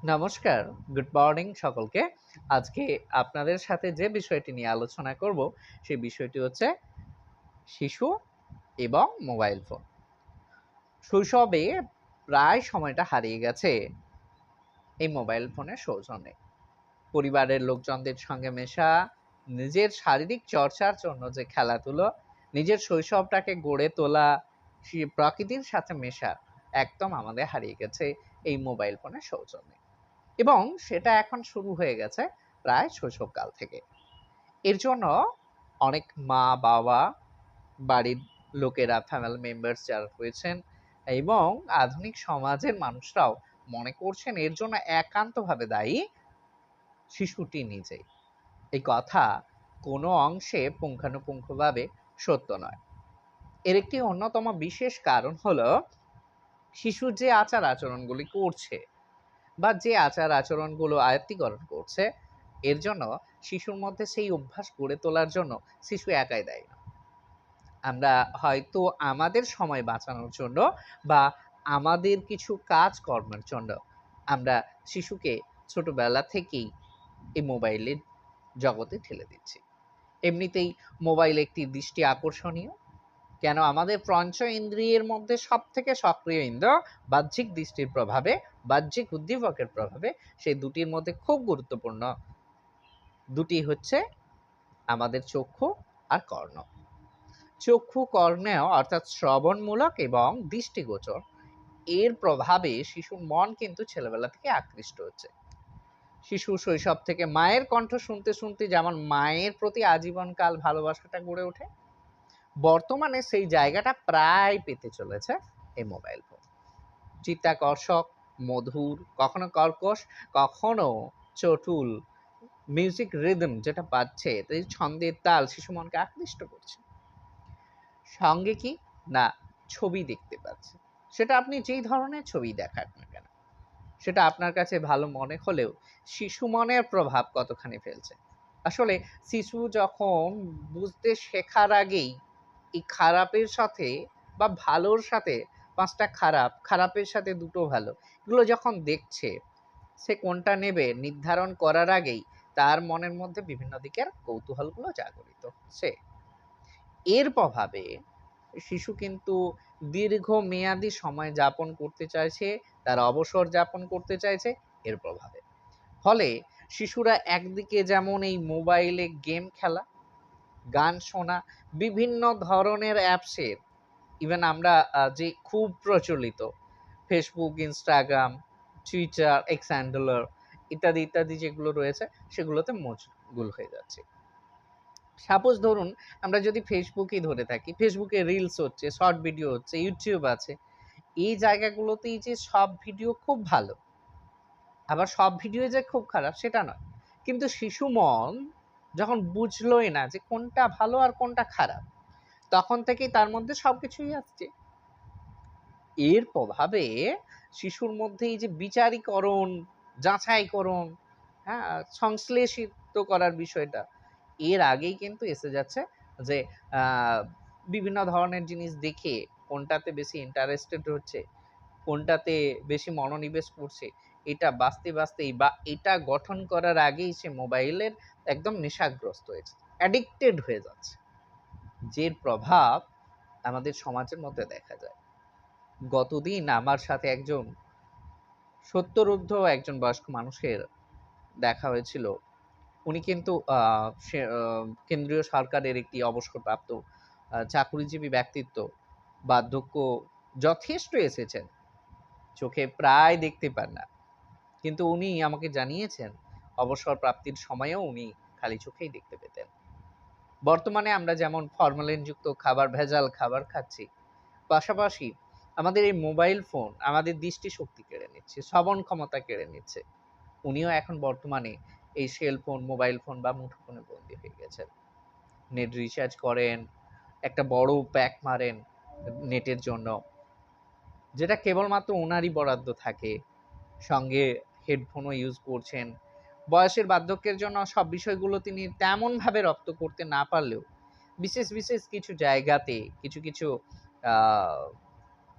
নমস্কার, good morning সকলকে। আজকে আপনাদের সাথে যে বিষয়টি নিয়ে আলোচনা করব, সেই বিষয়টি হচ্ছে শিশু এবং মোবাইল ফোন। শৈশবে প্রায় সময়টা হারিয়ে গেছে এই মোবাইল ফোনের সৌজন্যে। পরিবারের লোকজনদের সঙ্গে মেশা, নিজের শারীরিক চর্চার জন্য যে খেলাধুলো, নিজের শৈশবটাকে গড়ে তোলা, সে প্রকৃতির সাথে মেশা একদম আমাদের হারিয়ে গেছে এই মোবাইল ফোনের সৌজন্যে। এবং সেটা এখন শুরু হয়ে গেছে প্রায় শৈশবকাল থেকে। এর জন্য অনেক মা-বাবা, বাড়ির লোকেরা, ফ্যামিলি মেম্বার্স যারা রয়েছেন এবং আধুনিক সমাজের মানুষরাও মনে করছেন এর জন্য একান্তভাবে দায়ী শিশুটি নিজেই। এই কথা কোনো অংশে পুঙ্খানুপুঙ্খভাবে সত্য নয়। এর একটি অন্যতম বিশেষ কারণ হলো শিশু যে আচার-আচরণগুলি করছে বা যে আচার-আচরণগুলো আয়ত্তীকরণ করছে, এর জন্য শিশুর মধ্যে সেই অভ্যাস গড়ে তোলার জন্য শিশু একাই দায়ী না। আমরা হয়তো আমাদের সময় বাঁচানোর জন্য বা আমাদের কিছু কাজকর্মের জন্য আমরা শিশুকে ছোটবেলা থেকেই এই মোবাইলের জগতে ঠেলে দিচ্ছি। এমনিতেই মোবাইল একটি দৃষ্টি আকর্ষণীয়। কেন আমাদের পঞ্চ ইন্দ্রিয়ের মধ্যে সবথেকে সক্রিয় ইন্দ্র বাহ্যিক দৃষ্টির প্রভাবে, বাহ্যিক উদ্দীপকের প্রভাবে সেই দুটির মধ্যে খুব গুরুত্বপূর্ণ দুটি হচ্ছে আমাদের চক্ষু আর কর্ণ। চক্ষু কর্ণেয় অর্থাৎ শ্রবণমূলক এবং দৃষ্টিগোচর এর প্রভাবে শিশুর মন কিন্তু ছেলেবেলা থেকে আকৃষ্ট হচ্ছে। শিশু শৈশব থেকে মায়ের কণ্ঠ শুনতে শুনতে যেমন মায়ের প্রতি আজীবনকাল ভালোবাসাটা গড়ে ওঠে, বর্তমানে সেই জায়গাটা প্রায় পেতে চলেছে এই মোবাইল ফোন। চিত্তাকর্ষক, মধুর, কখনো কর্কশ, কখনো চটুল মিউজিক রিদম যেটা পাচ্ছে, এই ছন্দের তাল শিশু মনকে আকৃষ্ট করছে। সঙ্গে কি না, ছবি দেখতে পাচ্ছে। সেটা আপনি যেই ধরনের ছবি দেখান না কেন, সেটা আপনার কাছে ভালো মনে হলেও শিশু মনের প্রভাব কতখানি ফেলছে। আসলে শিশু যখন বুঝতে শেখার আগেই এই খারাপের সাথে বা ভালোর সাথে ৫ টা খারাপ, খারাপের সাথে ২ টো ভালো, এগুলো যখন দেখছে, সে কোনটা নেবে নির্ধারণ করার আগেই তার মনের মধ্যে বিভিন্ন দিকের কৌতূহলগুলো জাগরিত হচ্ছে। এর প্রভাবে শিশু কিন্তু দীর্ঘমেয়াদী সময় যাপন করতে চাইছে, তার অবসর যাপন করতে চাইছে এর প্রভাবে। ফলে শিশুরা একদিকে যেমন এই মোবাইলে গেম খেলা, গান শোনা, বিভিন্ন ধরনের অ্যাপসের ইভেন আমরা যে খুব প্রচলিত Facebook, Instagram, Twitter, X handler ইত্যাদি, ইত্যাদি যেগুলো রয়েছে সেগুলোতে মশগুল হয়ে যাচ্ছে। সাপোজ ধরুন আমরা যদি ফেসবুকই ধরে থাকি, ফেসবুকে রিলস হচ্ছে, শর্ট ভিডিও হচ্ছে, ইউটিউব আছে। এই জায়গাগুলোতেই যে সব ভিডিও খুব ভালো, আবার সব ভিডিও যে খুব খারাপ সেটা নয়। কিন্তু শিশু মন যখন বুঝলোই না যে কোনটা ভালো আর কোনটা খারাপ, তখন থেকেই তার মধ্যে সবকিছুই আসছে। এর প্রভাবে শিশুর মধ্যে এই যে বিচারীকরণ, যাচাইকরণ, হ্যাঁ? সংশ্লেষিত করার বিষয়টা এর আগেই কিন্তু এসে যাচ্ছে যে আ বিভিন্ন ধরনের জিনিস দেখে কোনটাতে বেশি ইন্টারেস্টেড হচ্ছে, কোনটাতে বেশি মনোনিবেশ করছে, এটা বাছতেই বা এটা গঠন করার আগেই সে মোবাইলের একদম নেশাগ্রস্ত হয়েছে। অ্যাডিক্টেড হয়ে যাচ্ছে। যের প্রভাব আমাদের সমাজের মধ্যে দেখা যায়। গতদিন আমার সাথে একজন ৭০ ঊর্ধ্ব একজন বয়স্ক মানুষের দেখা হয়েছিল। উনি কিন্তু সে কেন্দ্রীয় সরকারের একটি অবসরপ্রাপ্ত চাকুরিজীবী ব্যক্তিত্ব। বার্ধক্য যথেষ্ট এসেছেন। চোখে প্রায় দেখতে পান না। কিন্তু উনি আমাকে জানিয়েছেন অবসর প্রাপ্তির সময়েও উনি খালি চোখেই দেখতে পেতেন। বর্তমানে আমরা যেমন ফরমালিনযুক্ত খাবার, ভেজাল খাবার খাচ্ছি, পাশাপাশি আমাদের এই মোবাইল ফোন আমাদের দৃষ্টিশক্তি কেড়ে নিচ্ছে, শ্রবণ ক্ষমতা কেড়ে নিচ্ছে। উনিও এখন বর্তমানে এই সেল ফোন, মোবাইল ফোন বা মুঠোফোনে বন্দী হয়ে গেছেন। নেট রিচার্জ করেন, একটা বড় প্যাক মারেন নেটের জন্য, যেটা কেবলমাত্র উনারই বরাদ্দ থাকে। সঙ্গে হেডফোনও ইউজ করছেন। বয়সের বার্ধক্যের জন্য সব বিষয়গুলো তিনি তেমনভাবে রপ্ত করতে না পারলেও বিশেষ, বিশেষ কিছু জায়গাতে কিছু আ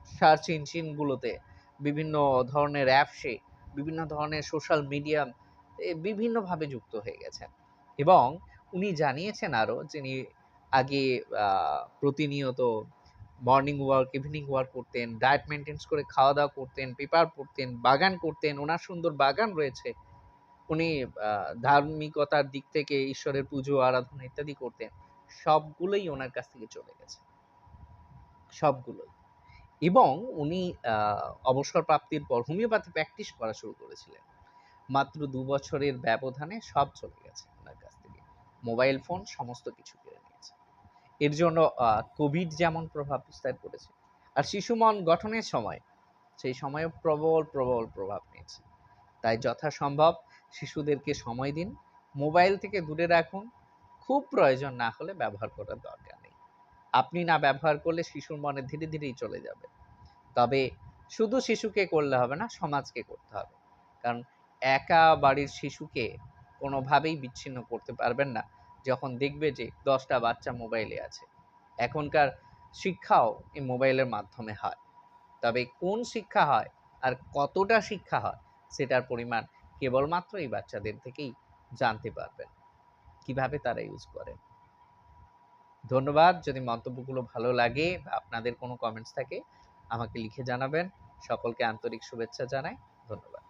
সার্চ ইঞ্জিন গুলোতে বিভিন্ন ধরনের অ্যাপসে বিভিন্ন ধরনের সোশ্যাল মিডিয়া বিভিন্নভাবে যুক্ত হয়ে গেছেন। এবং উনি জানিয়েছেন আরো যিনি আগে প্রতিনিয়ত মর্নিং ওয়াক, ইভিনিং ওয়াক করতেন, ডায়েট মেইনটেন্স করে খাওয়া-দাওয়া করতেন, পেপার পড়তেন, বাগান করতেন। উনার সুন্দর বাগান রয়েছে। উনি ধার্মিকতার দিক থেকে ঈশ্বরের পুজো, আরাধনা ইত্যাদি করতেন। সবগুলোই উনার কাছ থেকে চলে গেছে। সবগুলোই। এবং উনি আ অবসর প্রাপ্তির পর হোমিওপ্যাথি প্র্যাকটিস করা শুরু করেছিলেন। মাত্র ২ বছরের ব্যবধানে সব চলে গেছে উনার কাছ থেকে। মোবাইল ফোন সমস্ত কিছু কেড়ে নিয়েছে। এর জন্য কোভিড যেমন প্রভাব বিস্তার করেছে। আর শিশু মন গঠনের সময়, সেই সময়েও প্রবল প্রভাব নিয়েছে। তাই যথাসম্ভব শিশুদেরকে সময় দিন। মোবাইল থেকে দূরে রাখুন। খুব প্রয়োজন না হলে ব্যবহার করার দরকার নেই। আপনি না ব্যবহার করলে শিশুর মনে ধীরেই চলে যাবে। তবে শুধু শিশুকে করলে হবে না, সমাজকে করতে হবে। কারণ একা বাড়ির শিশুকে কোনোভাবেই বিচ্ছিন্ন করতে পারবেন না, যখন দেখবে যে ১০ টা বাচ্চা মোবাইলে আছে। এখনকার শিক্ষাও এই মোবাইলের মাধ্যমে হয়। তবে কোন শিক্ষা হয় আর কতটা শিক্ষা হয়, সেটার পরিমাণ কেবলমাত্র এই বাচ্চাদের থেকেই জানতে পারবেন। কিভাবে তারা ইউজ করে। ধন্যবাদ। যদি মন্তব্যগুলো ভালো লাগে বা আপনাদের কোনো কমেন্টস থাকে আমাকে লিখে জানাবেন। সকলকে আন্তরিক শুভেচ্ছা জানাই। ধন্যবাদ।